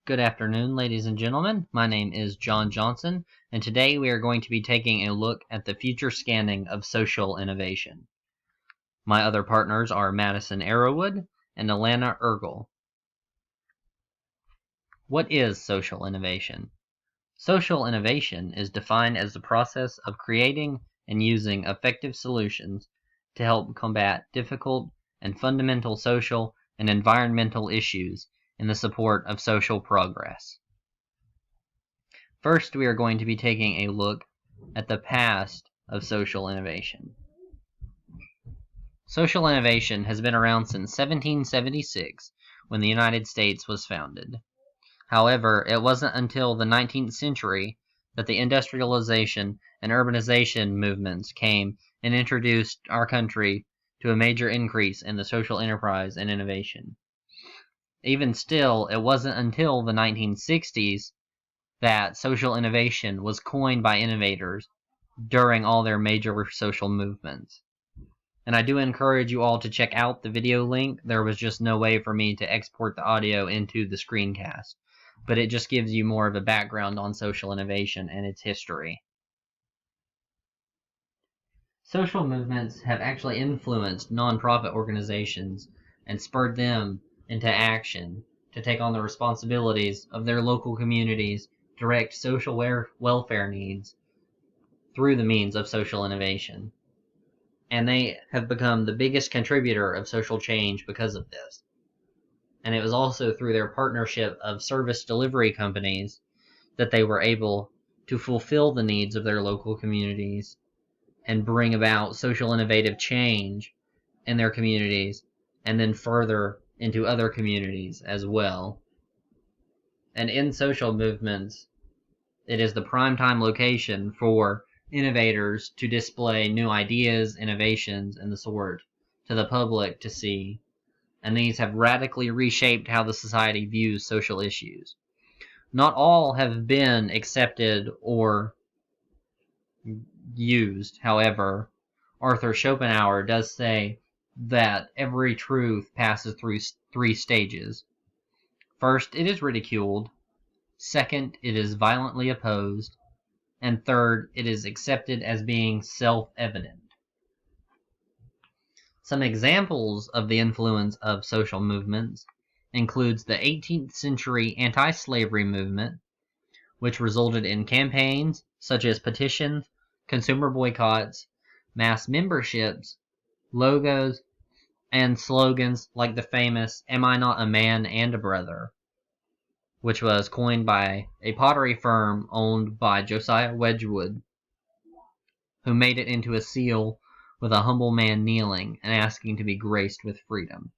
Good afternoon, ladies and gentlemen. My name is John Johnson, and today we are going to be taking a look at the future scanning of social innovation. My other partners are Madison Arrowwood and Alana Ergel. What is social innovation? Social innovation is defined as the process of creating and using effective solutions to help combat difficult and fundamental social and environmental issues in the support of social progress. First, we are going to be taking a look at the past of social innovation. Social innovation has been around since 1776, when the United States was founded. However, it wasn't until the 19th century that the industrialization and urbanization movements came and introduced our country to a major increase in the social enterprise and innovation. Even still, it wasn't until the 1960s that social innovation was coined by innovators during all their major social movements. And I do encourage you all to check out the video link. There was just no way for me to export the audio into the screencast, but it just gives you more of a background on social innovation and its history. Social movements have actually influenced nonprofit organizations and spurred them into action to take on the responsibilities of their local communities, direct social welfare needs through the means of social innovation. And they have become the biggest contributor of social change because of this. And it was also through their partnership of service delivery companies that they were able to fulfill the needs of their local communities and bring about social innovative change in their communities and then further into other communities as well. And in social movements, it is the primetime location for innovators to display new ideas, innovations, and the sort to the public to see. And these have radically reshaped how the society views social issues. Not all have been accepted or used, however. Arthur Schopenhauer does say that every truth passes through three stages. First, it is ridiculed. Second, it is violently opposed. And third, it is accepted as being self-evident. Some examples of the influence of social movements includes the 18th century anti-slavery movement, which resulted in campaigns such as petitions, consumer boycotts, mass memberships, logos, and slogans like the famous "Am I not a man and a brother?", which was coined by a pottery firm owned by Josiah Wedgwood, who made it into a seal with a humble man kneeling and asking to be graced with freedom.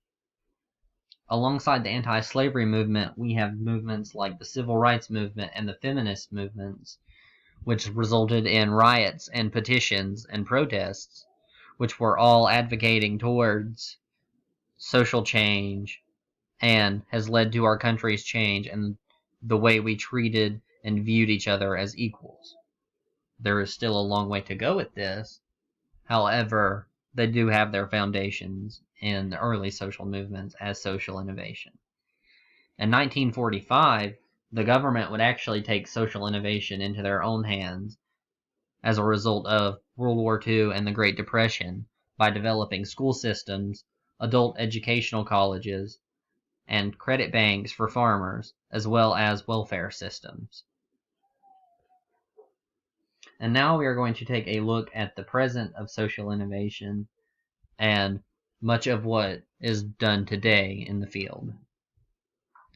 Alongside the anti-slavery movement, we have movements like the civil rights movement and the feminist movements, which resulted in riots and petitions and protests, which were all advocating towards social change and has led to our country's change and the way we treated and viewed each other as equals. There is still a long way to go with this. However, they do have their foundations in the early social movements as social innovation. In 1945, the government would actually take social innovation into their own hands as a result of World War II and the Great Depression by developing school systems, adult educational colleges, and credit banks for farmers, as well as welfare systems. And now we are going to take a look at the present of social innovation and much of what is done today in the field.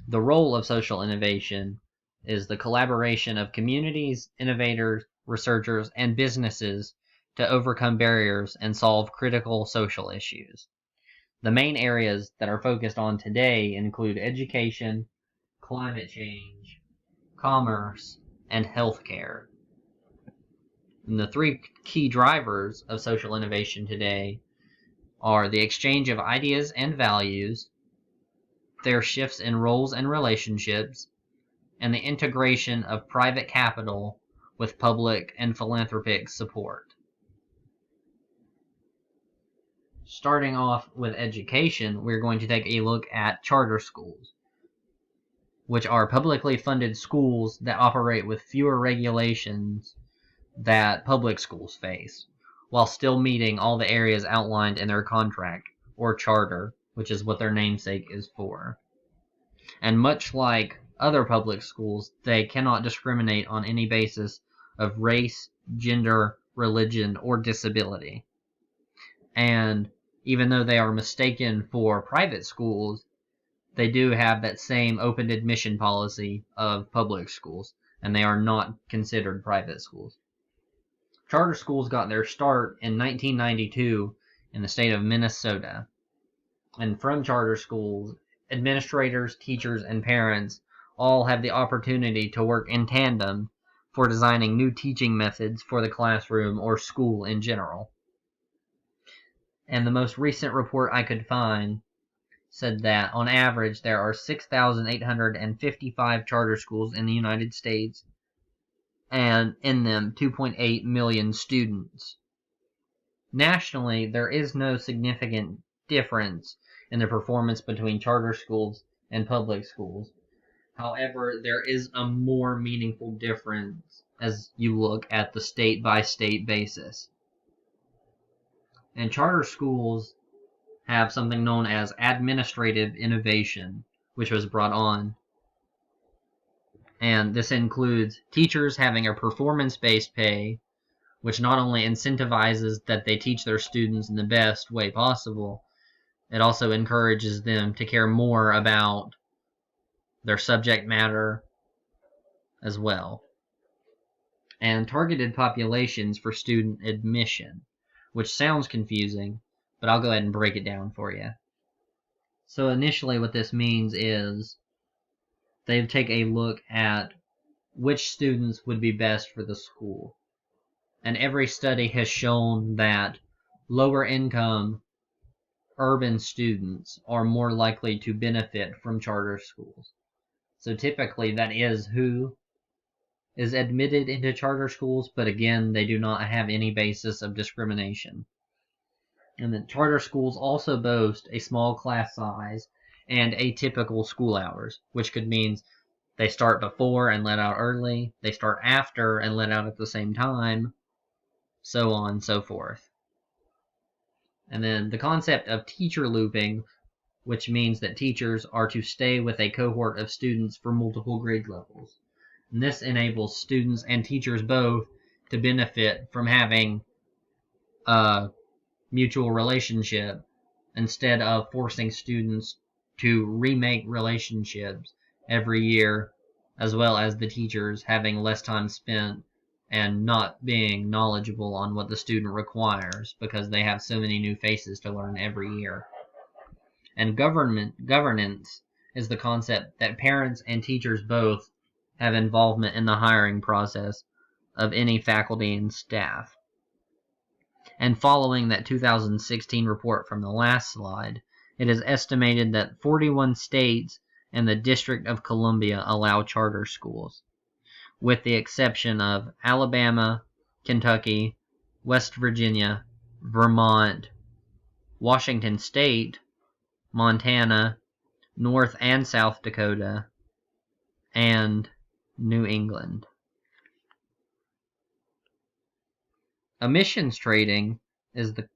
The role of social innovation is the collaboration of communities, innovators, researchers, and businesses to overcome barriers and solve critical social issues. The main areas that are focused on today include education, climate change, commerce, and healthcare. And the three key drivers of social innovation today are the exchange of ideas and values, their shifts in roles and relationships, and the integration of private capital with public and philanthropic support. Starting off with education, we're going to take a look at charter schools. which are publicly funded schools that operate with fewer regulations that public schools face, while still meeting all the areas outlined in their contract or charter, which is what their namesake is for. And much like other public schools, they cannot discriminate on any basis of race, gender, religion, or disability. And even though they are mistaken for private schools, they do have that same open admission policy of public schools, and they are not considered private schools. Charter schools got their start in 1992 in the state of Minnesota. And from charter schools, administrators, teachers, and parents all have the opportunity to work in tandem for designing new teaching methods for the classroom or school in general. And the most recent report I could find said that on average there are 6,855 charter schools in the United States, and in them 2.8 million students. Nationally, there is no significant difference in the performance between charter schools and public schools. However, there is a more meaningful difference as you look at the state-by-state basis. And charter schools have something known as administrative innovation, which was brought on. And this includes teachers having a performance-based pay, which not only incentivizes that they teach their students in the best way possible, it also encourages them to care more about their subject matter as well. And targeted populations for student admission, which sounds confusing, but I'll go ahead and break it down for you. So initially what this means is they take a look at which students would be best for the school. And every study has shown that lower income urban students are more likely to benefit from charter schools. So typically that is who is admitted into charter schools, but again, they do not have any basis of discrimination. And then charter schools also boast a small class size and atypical school hours, which could mean they start before and let out early, they start after and let out at the same time, so on and so forth. And then the concept of teacher looping, which means that teachers are to stay with a cohort of students for multiple grade levels. And this enables students and teachers both to benefit from having a mutual relationship instead of forcing students to remake relationships every year, as well as the teachers having less time spent and not being knowledgeable on what the student requires because they have so many new faces to learn every year. And governance is the concept that parents and teachers both have involvement in the hiring process of any faculty and staff. And following that 2016 report from the last slide, it is estimated that 41 states and the District of Columbia allow charter schools, with the exception of Alabama, Kentucky, West Virginia, Vermont, Washington State, Montana, North and South Dakota, and New England. Emissions trading is the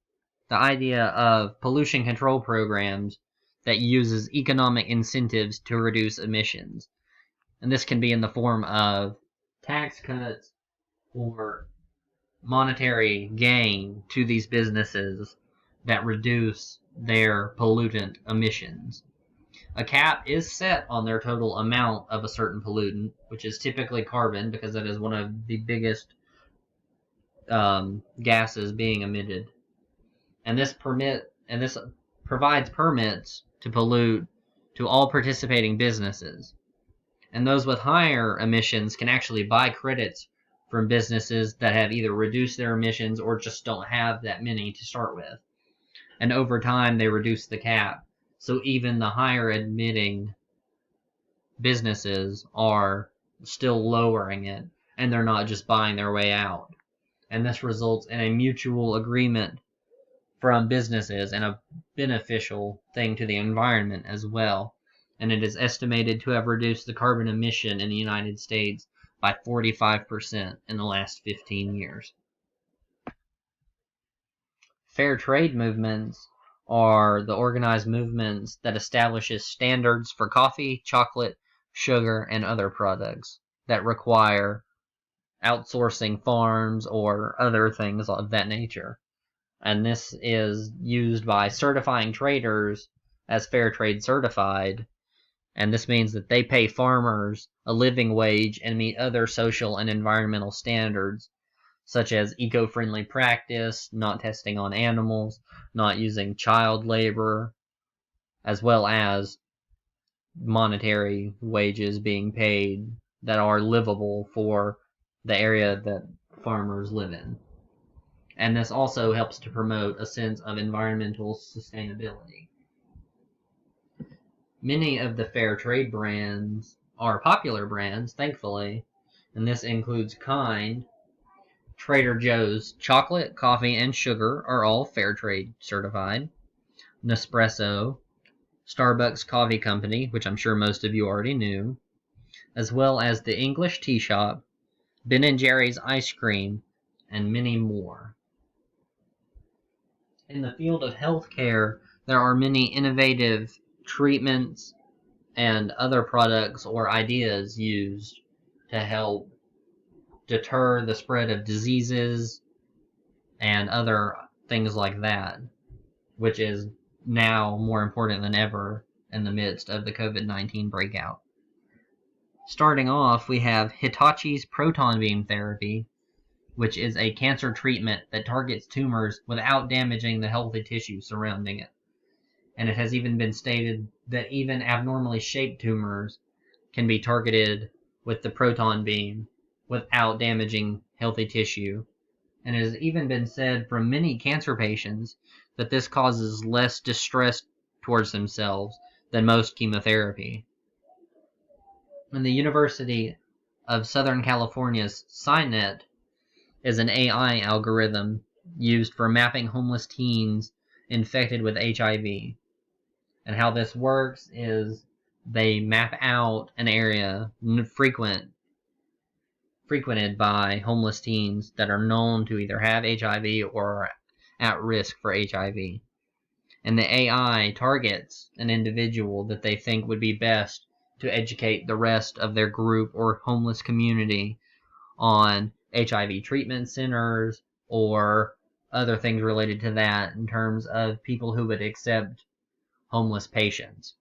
idea of pollution control programs that uses economic incentives to reduce emissions. And this can be in the form of tax cuts or monetary gain to these businesses that reduce their pollutant emissions. A cap is set on their total amount of a certain pollutant, which is typically carbon because it is one of the biggest gases being emitted. And this provides permits to pollute to all participating businesses. And those with higher emissions can actually buy credits from businesses that have either reduced their emissions or just don't have that many to start with. And over time, they reduce the cap. So even the higher emitting businesses are still lowering it, and they're not just buying their way out. And this results in a mutual agreement from businesses and a beneficial thing to the environment as well. and it is estimated to have reduced the carbon emission in the United States by 45% in the last 15 years. Fair trade movements are the organized movements that establishes standards for coffee, chocolate, sugar, and other products that require outsourcing farms or other things of that nature. And this is used by certifying traders as fair trade certified, and this means that they pay farmers a living wage and meet other social and environmental standards such as eco-friendly practice, not testing on animals, not using child labor, as well as monetary wages being paid that are livable for the area that farmers live in. And this also helps to promote a sense of environmental sustainability. Many of the fair trade brands are popular brands, thankfully, and this includes Kind. Trader Joe's chocolate, coffee, and sugar are all fair trade certified. Nespresso, Starbucks Coffee Company, which I'm sure most of you already knew, as well as the English Tea Shop, Ben & Jerry's Ice Cream, and many more. In the field of healthcare, there are many innovative treatments and other products or ideas used to help deter the spread of diseases and other things like that, which is now more important than ever in the midst of the COVID-19 breakout. Starting off, we have Hitachi's proton beam therapy, which is a cancer treatment that targets tumors without damaging the healthy tissue surrounding it. And it has even been stated that even abnormally shaped tumors can be targeted with the proton beam without damaging healthy tissue. And it has even been said from many cancer patients that this causes less distress towards themselves than most chemotherapy. And the University of Southern California's SciNet is an AI algorithm used for mapping homeless teens infected with HIV. And how this works is they map out an area frequented by homeless teens that are known to either have HIV or are at risk for HIV. And the AI targets an individual that they think would be best to educate the rest of their group or homeless community on HIV treatment centers or other things related to that in terms of people who would accept homeless patients.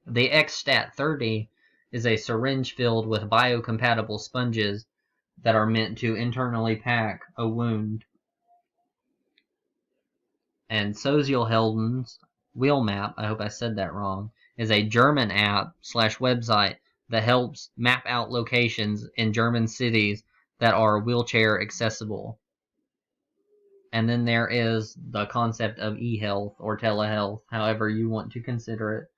The XStat-30 is a syringe filled with biocompatible sponges that are meant to internally pack a wound. And Sozialhelden's Wheelmap, I hope I said that wrong, is a German app/website that helps map out locations in German cities that are wheelchair accessible. And then there is the concept of e-health or telehealth, however you want to consider it,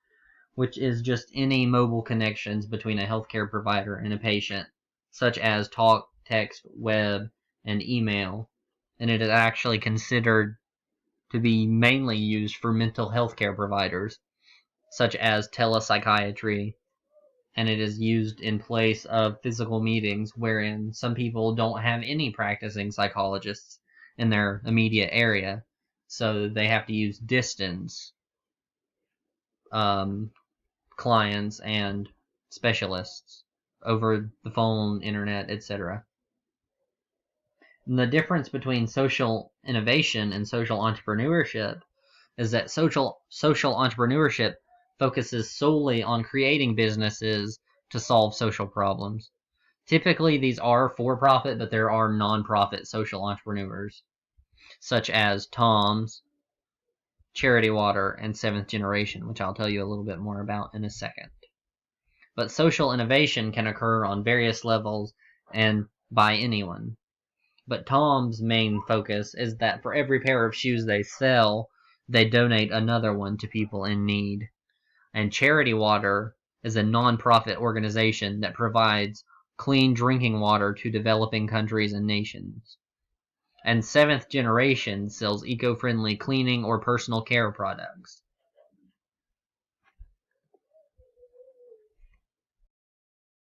which is just any mobile connections between a healthcare provider and a patient, such as talk, text, web, and email. And it is actually considered to be mainly used for mental health care providers, such as telepsychiatry, and it is used in place of physical meetings wherein some people don't have any practicing psychologists in their immediate area, so they have to use distance clients and specialists over the phone, internet, etc. The difference between social innovation and social entrepreneurship is that social entrepreneurship focuses solely on creating businesses to solve social problems. Typically, these are for-profit, but there are non-profit social entrepreneurs, such as Tom's, Charity Water, and Seventh Generation, which I'll tell you a little bit more about in a second. But social innovation can occur on various levels and by anyone. But Tom's main focus is that for every pair of shoes they sell, they donate another one to people in need. And Charity Water is a non-profit organization that provides clean drinking water to developing countries and nations. And Seventh Generation sells eco-friendly cleaning or personal care products.